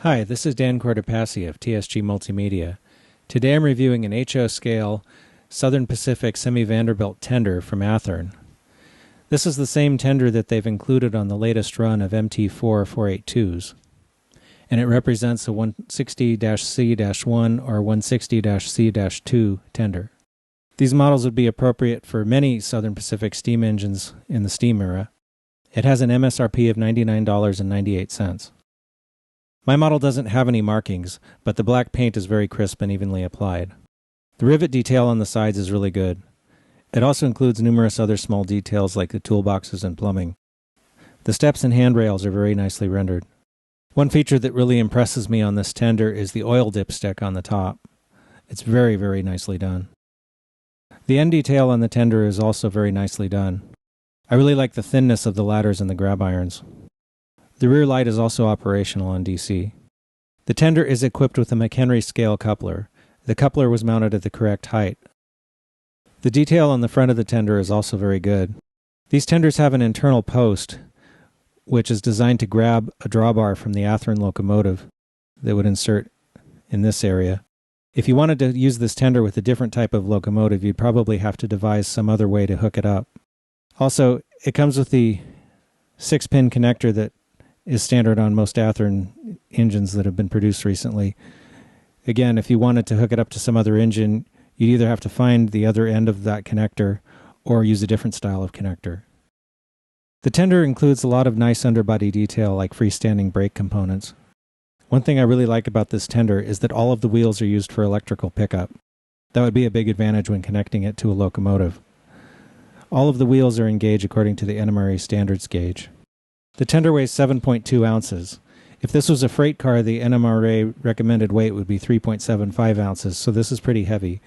Hi, this is Dan Cortopassi of TSG Multimedia. Today I'm reviewing an HO scale Southern Pacific semi-Vanderbilt tender from Athearn. This is the same tender that they've included on the latest run of Mt-4 482s, and it represents a 160-C-1 or 160-C-2 tender. These models would be appropriate for many Southern Pacific steam engines in the steam era. It has an MSRP of $99.98. My model doesn't have any markings, but the black paint is very crisp and evenly applied. The rivet detail on the sides is really good. It also includes numerous other small details like the toolboxes and plumbing. The steps and handrails are very nicely rendered. One feature that really impresses me on this tender is the oil dipstick on the top. It's very, very nicely done. The end detail on the tender is also very nicely done. I really like the thinness of the ladders and the grab irons. The rear light is also operational on DC. The tender is equipped with a McHenry scale coupler. The coupler was mounted at the correct height. The detail on the front of the tender is also very good. These tenders have an internal post, which is designed to grab a drawbar from the Athearn locomotive that would insert in this area. If you wanted to use this tender with a different type of locomotive, you'd probably have to devise some other way to hook it up. Also, it comes with the 6-pin connector that is standard on most Athearn engines that have been produced recently. Again, if you wanted to hook it up to some other engine, you'd either have to find the other end of that connector or use a different style of connector. The tender includes a lot of nice underbody detail like freestanding brake components. One thing I really like about this tender is that all of the wheels are used for electrical pickup. That would be a big advantage when connecting it to a locomotive. All of the wheels are in gauge according to the NMRA standards gauge. The tender weighs 7.2 ounces. If this was a freight car, the NMRA recommended weight would be 3.75 ounces, so this is pretty heavy.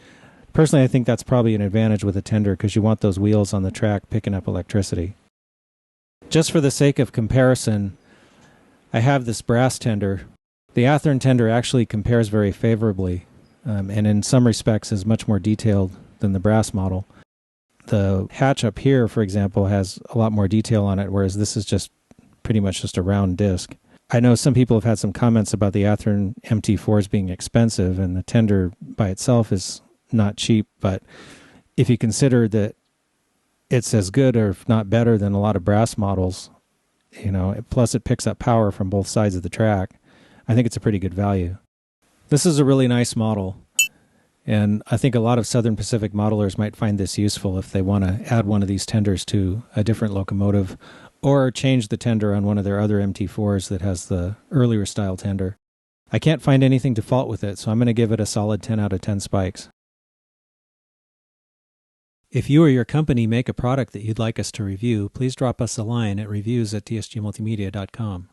Personally, I think that's probably an advantage with a tender because you want those wheels on the track picking up electricity. Just for the sake of comparison, I have this brass tender. The Athearn tender actually compares very favorably, and in some respects is much more detailed than the brass model. The hatch up here, for example, has a lot more detail on it, whereas this is just pretty much just a round disc. I know some people have had some comments about the Athearn Mt-4s being expensive, and the tender by itself is not cheap, but if you consider that it's as good or if not better than a lot of brass models, plus it picks up power from both sides of the track, I think it's a pretty good value. This is a really nice model, and I think a lot of Southern Pacific modelers might find this useful if they want to add one of these tenders to a different locomotive or change the tender on one of their other Mt-4s that has the earlier style tender. I can't find anything to fault with it, so I'm going to give it a solid 10 out of 10 spikes. If you or your company make a product that you'd like us to review, please drop us a line at reviews@tsgmultimedia.com.